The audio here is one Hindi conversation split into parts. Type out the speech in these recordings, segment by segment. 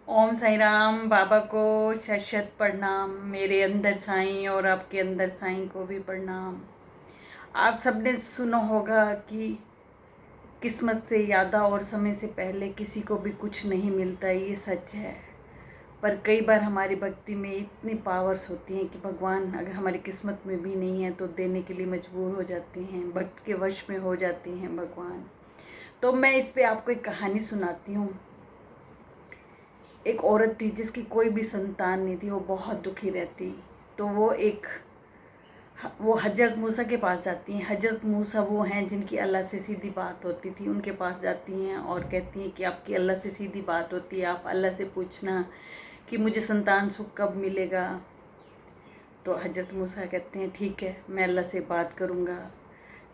ओम साई राम। बाबा को शत शत प्रणाम। मेरे अंदर साईं और आपके अंदर साईं को भी प्रणाम। आप सबने सुना होगा कि किस्मत से ज़्यादा और समय से पहले किसी को भी कुछ नहीं मिलता, ये सच है। पर कई बार हमारी भक्ति में इतनी पावर्स होती हैं कि भगवान अगर हमारी किस्मत में भी नहीं है तो देने के लिए मजबूर हो जाते हैं, भक्त के वश में हो जाते हैं भगवान। तो मैं इस पे आपको एक कहानी सुनाती हूँ। एक औरत थी जिसकी कोई भी संतान नहीं थी, वो बहुत दुखी रहती। तो वो हजरत मूसा के पास जाती हैं। हजरत मूसा वो हैं जिनकी अल्लाह से सीधी बात होती थी। उनके पास जाती हैं और कहती हैं कि आपकी अल्लाह से सीधी बात होती है, आप अल्लाह से पूछना कि मुझे संतान सुख कब मिलेगा। तो हजरत मूसा कहते हैं ठीक है, मैं अल्लाह से बात करूँगा।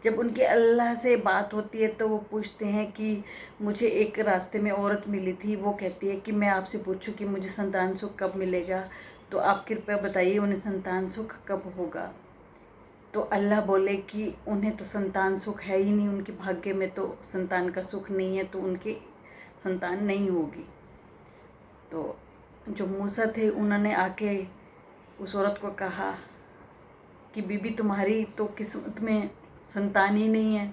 जब उनकी अल्लाह से बात होती है तो वो पूछते हैं कि मुझे एक रास्ते में औरत मिली थी, वो कहती है कि मैं आपसे पूछूं कि मुझे संतान सुख कब मिलेगा, तो आप कृपया बताइए उन्हें संतान सुख कब होगा। तो अल्लाह बोले कि उन्हें तो संतान सुख है ही नहीं, उनके भाग्य में तो संतान का सुख नहीं है, तो उनकी संतान नहीं होगी। तो जो मूसा थे उन्होंने आके उस औरत को कहा कि बीबी तुम्हारी तो किस्मत में संतान ही नहीं है,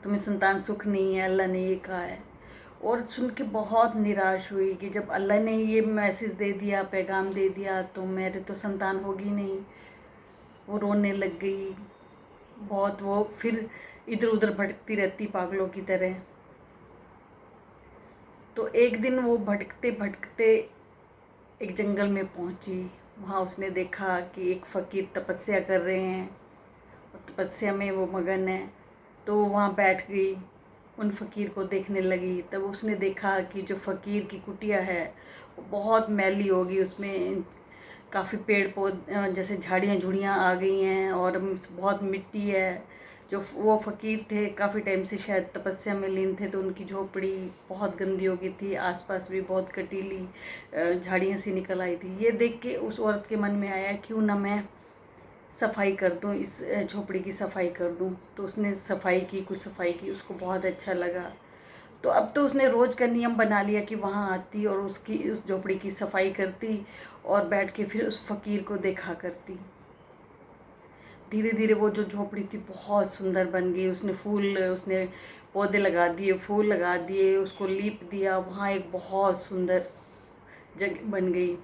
तुम्हें संतान सुख नहीं है, अल्लाह ने ये कहा है। और सुन के बहुत निराश हुई कि जब अल्लाह ने ये मैसेज दे दिया, पैगाम दे दिया, तो मेरे तो संतान होगी नहीं। वो रोने लग गई बहुत। वो फिर इधर उधर भटकती रहती पागलों की तरह। तो एक दिन वो भटकते भटकते एक जंगल में पहुंची। वहाँ उसने देखा कि एक फ़कीर तपस्या कर रहे हैं और तपस्या में वो मगन है। तो वो वहाँ बैठ गई, उन फ़कीर को देखने लगी। तब उसने देखा कि जो फ़कीर की कुटिया है वो बहुत मैली होगी, उसमें काफ़ी पेड़ पौधे जैसे झाड़ियाँ झुड़ियाँ आ गई हैं और बहुत मिट्टी है। जो वो फ़कीर थे काफ़ी टाइम से शायद तपस्या में लीन थे, तो उनकी झोपड़ी बहुत गंदी हो गई थी, आसपास भी बहुत कटीली झाड़ियाँ सी निकल आई थी। ये देख के उस औरत के मन में आया क्यों ना मैं सफाई कर दूं, इस झोपड़ी की सफाई कर दूं। तो उसने सफाई की, कुछ सफाई की, उसको बहुत अच्छा लगा। तो अब तो उसने रोज़ का नियम बना लिया कि वहाँ आती और उसकी उस झोपड़ी की सफाई करती और बैठ के फिर उस फ़कीर को देखा करती। धीरे धीरे वो जो झोपड़ी थी बहुत सुंदर बन गई। उसने पौधे लगा दिए, फूल लगा दिए, उसको लीप दिया, वहाँ एक बहुत सुंदर जगह बन गई।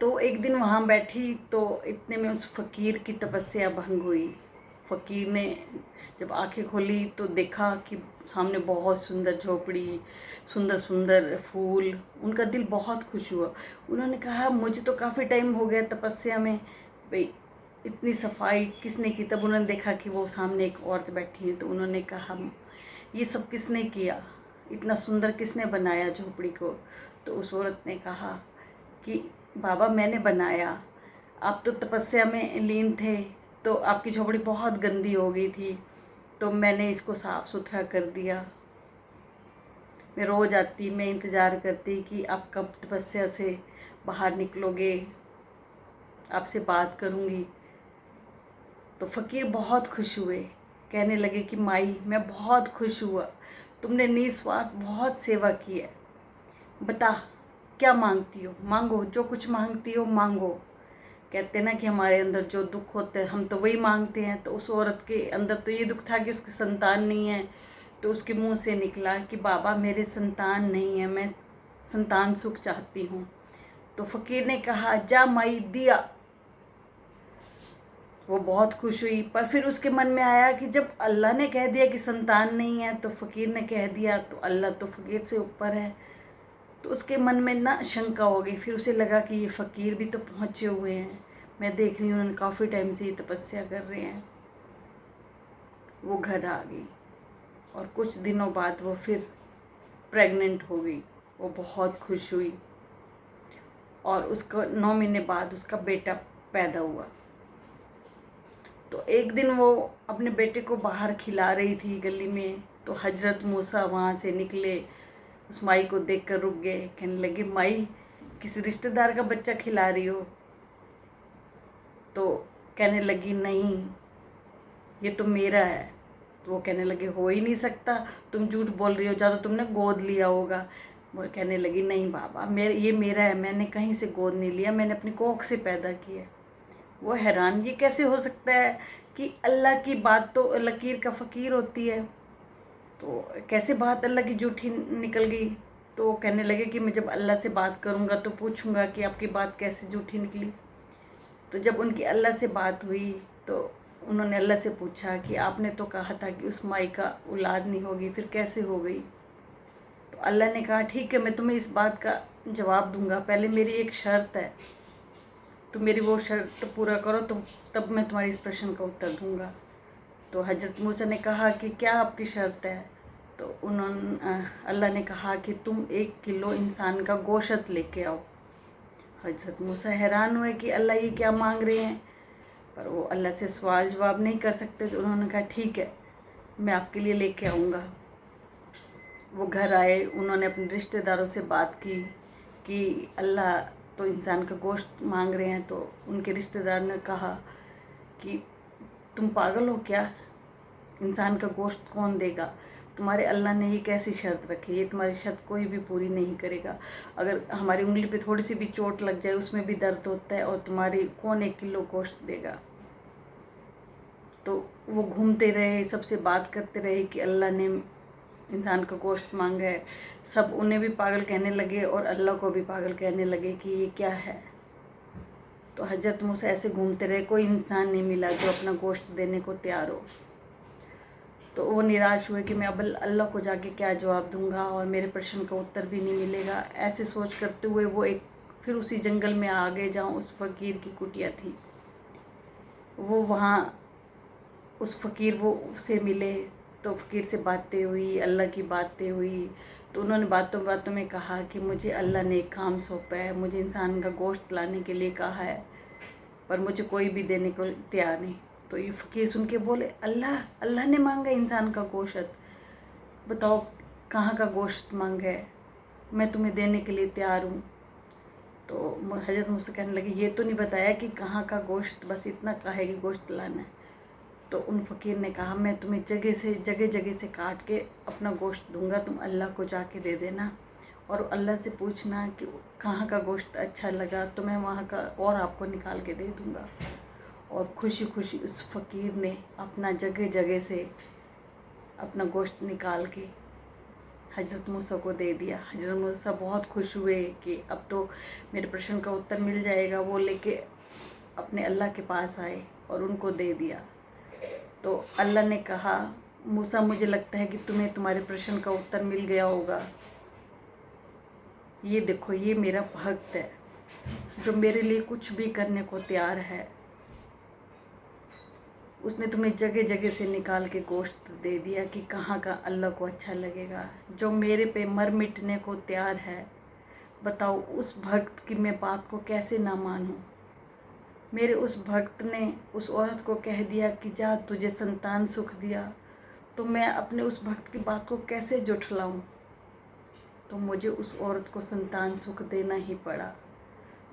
तो एक दिन वहाँ बैठी तो इतने में उस फ़कीर की तपस्या भंग हुई। फ़कीर ने जब आंखें खोली तो देखा कि सामने बहुत सुंदर झोपड़ी, सुंदर सुंदर फूल। उनका दिल बहुत खुश हुआ। उन्होंने कहा मुझे तो काफ़ी टाइम हो गया तपस्या में, भाई इतनी सफाई किसने की। तब उन्होंने देखा कि वो सामने एक औरत बैठी है। तो उन्होंने कहा ये सब किसने किया, इतना सुंदर किसने बनाया झोपड़ी को। तो उस औरत ने कहा कि बाबा मैंने बनाया, आप तो तपस्या में लीन थे, तो आपकी झोपड़ी बहुत गंदी हो गई थी, तो मैंने इसको साफ़ सुथरा कर दिया। मैं रोज़ आती, मैं इंतज़ार करती कि आप कब तपस्या से बाहर निकलोगे, आपसे बात करूँगी। तो फ़कीर बहुत खुश हुए, कहने लगे कि माई मैं बहुत खुश हुआ, तुमने निस्वार्थ बहुत सेवा की है। बता क्या मांगती हो, मांगो, जो कुछ मांगती हो मांगो। कहते ना कि हमारे अंदर जो दुख होते हैं हम तो वही मांगते हैं। तो उस औरत के अंदर तो ये दुख था कि उसकी संतान नहीं है। तो उसके मुंह से निकला कि बाबा मेरे संतान नहीं है, मैं संतान सुख चाहती हूँ। तो फ़कीर ने कहा जा माई, दिया। वो बहुत खुश हुई। पर फिर उसके मन में आया कि जब अल्लाह ने कह दिया कि संतान नहीं है, तो फ़कीर ने कह दिया, तो अल्लाह तो फ़कीर से ऊपर है। तो उसके मन में ना शंका हो गई। फिर उसे लगा कि ये फ़कीर भी तो पहुँचे हुए हैं, मैं देख रही हूँ उन्होंने काफ़ी टाइम से ये तपस्या कर रहे हैं। वो घर आ गई और कुछ दिनों बाद वो फिर प्रेग्नेंट हो गई। वो बहुत खुश हुई और उसको 9 महीने बाद उसका बेटा पैदा हुआ। तो एक दिन वो अपने बेटे को बाहर खिला रही थी गली में। तो हजरत मूसा वहाँ से निकले, उस माई को देखकर रुक गए। कहने लगे माई किसी रिश्तेदार का बच्चा खिला रही हो। तो कहने लगी नहीं, ये तो मेरा है। तो वो कहने लगे हो ही नहीं सकता, तुम झूठ बोल रही हो, ज़्यादा तुमने गोद लिया होगा। वो कहने लगी, नहीं बाबा, ये मेरा है, मैंने कहीं से गोद नहीं लिया, मैंने अपनी कोख से पैदा किया। वो हैरान, ये कैसे हो सकता है कि अल्लाह की बात तो लकीर का फ़कीर होती है, तो कैसे बात अल्लाह की झूठी निकल गई। तो वो कहने लगे कि मैं जब अल्लाह से बात करूँगा तो पूछूँगा कि आपकी बात कैसे झूठी निकली। तो जब उनकी अल्लाह से बात हुई तो उन्होंने अल्लाह से पूछा कि आपने तो कहा था कि उस माई का औलाद नहीं होगी, फिर कैसे हो गई। तो अल्लाह ने कहा, ठीक है, मैं तुम्हें इस बात का जवाब दूंगा, पहले मेरी एक शर्त है, तुम मेरी वो शर्त पूरा करो तो तब मैं तुम्हारे इस प्रश्न का उत्तर दूंगा। तो हज़रत मूसा ने कहा कि क्या आपकी शर्त है। तो अल्लाह ने कहा कि तुम 1 किलो इंसान का गोश्त लेके आओ। हज़रत मूसा हैरान हुए कि अल्लाह ये क्या मांग रहे हैं, पर वो अल्लाह से सवाल जवाब नहीं कर सकते। तो उन्होंने कहा, ठीक है, मैं आपके लिए लेके आऊँगा। वो घर आए, उन्होंने अपने रिश्तेदारों से बात की कि अल्लाह तो इंसान का गोश्त मांग रहे हैं। तो उनके रिश्तेदार ने कहा कि तुम पागल हो क्या, इंसान का गोश्त कौन देगा, तुम्हारे अल्लाह ने ये कैसी शर्त रखी, ये तुम्हारी शर्त कोई भी पूरी नहीं करेगा। अगर हमारी उंगली पे थोड़ी सी भी चोट लग जाए उसमें भी दर्द होता है, और तुम्हारी कौन 1 किलो गोश्त देगा। तो वो घूमते रहे, सबसे बात करते रहे कि अल्लाह ने इंसान का गोश्त मांगा है। सब उन्हें भी पागल कहने लगे और अल्लाह को भी पागल कहने लगे कि ये क्या है। तो हज़रत मूसा ऐसे घूमते रहे, कोई इंसान नहीं मिला जो अपना गोश्त देने को तैयार हो। तो वो निराश हुए कि मैं अब अल्लाह को जाके क्या जवाब दूंगा, और मेरे प्रश्न का उत्तर भी नहीं मिलेगा। ऐसे सोच करते हुए वो फिर उसी जंगल में आ गए जहाँ उस फ़कीर की कुटिया थी। वो वहाँ उस फ़कीर वो से मिले, तो फ़कीर से बातें हुई, अल्लाह की बातें हुई। तो उन्होंने बातों बातों में कहा कि मुझे अल्लाह ने एक काम सौंपा है, मुझे इंसान का गोश्त लाने के लिए कहा है, पर मुझे कोई भी देने को तैयार नहीं। तो ये फ़कीर सुन के बोले, अल्लाह ने मांगा इंसान का गोश्त, बताओ कहाँ का गोश्त मांगा है, मैं तुम्हें देने के लिए तैयार हूँ। तो हज़रत मूसा कहने लगे, ये तो नहीं बताया कि कहाँ का गोश्त, बस इतना कहा है कि गोश्त लाना है। तो उन फ़कीर ने कहा, मैं तुम्हें जगह जगह से काट के अपना गोश्त दूंगा, तुम अल्लाह को जाके दे देना और अल्लाह से पूछना कि कहाँ का गोश्त अच्छा लगा तो मैं वहाँ का और आपको निकाल के दे दूँगा। और खुशी खुशी उस फ़कीर ने अपना जगह जगह से अपना गोश्त निकाल के हज़रत मूसा को दे दिया। हज़रत मूसा बहुत खुश हुए कि अब तो मेरे प्रश्न का उत्तर मिल जाएगा। वो लेके अपने अल्लाह के पास आए और उनको दे दिया। तो अल्लाह ने कहा, मूसा मुझे लगता है कि तुम्हें तुम्हारे प्रश्न का उत्तर मिल गया होगा। ये देखो, ये मेरा भक्त है जो मेरे लिए कुछ भी करने को तैयार है। उसने तुम्हें जगह जगह से निकाल के गोश्त दे दिया कि कहाँ का अल्लाह को अच्छा लगेगा, जो मेरे पे मर मिटने को तैयार है। बताओ उस भक्त की मैं बात को कैसे ना मानूं। मेरे उस भक्त ने उस औरत को कह दिया कि जा, तुझे संतान सुख दिया, तो मैं अपने उस भक्त की बात को कैसे झुठलाऊं। तो मुझे उस औरत को संतान सुख देना ही पड़ा।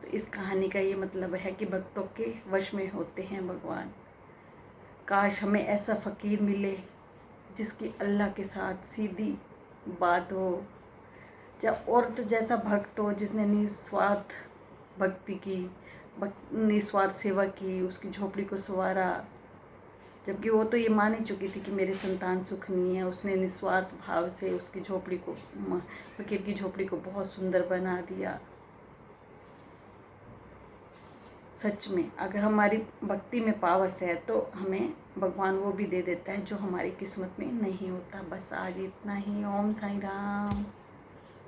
तो इस कहानी का ये मतलब है कि भक्तों के वश में होते हैं भगवान। काश हमें ऐसा फ़कीर मिले जिसकी अल्लाह के साथ सीधी बात हो, या औरत जैसा भक्त हो जिसने निस्वार्थ भक्ति की, निस्वार्थ सेवा की, उसकी झोपड़ी को संवारा। जबकि वो तो ये मान ही चुकी थी कि मेरे संतान सुख नहीं है, उसने निस्वार्थ भाव से उसकी झोपड़ी को, फ़कीर की झोपड़ी को बहुत सुंदर बना दिया। सच में अगर हमारी भक्ति में पावर्स है तो हमें भगवान वो भी दे देता है जो हमारी किस्मत में नहीं होता। बस आज इतना ही। ओम साईं राम।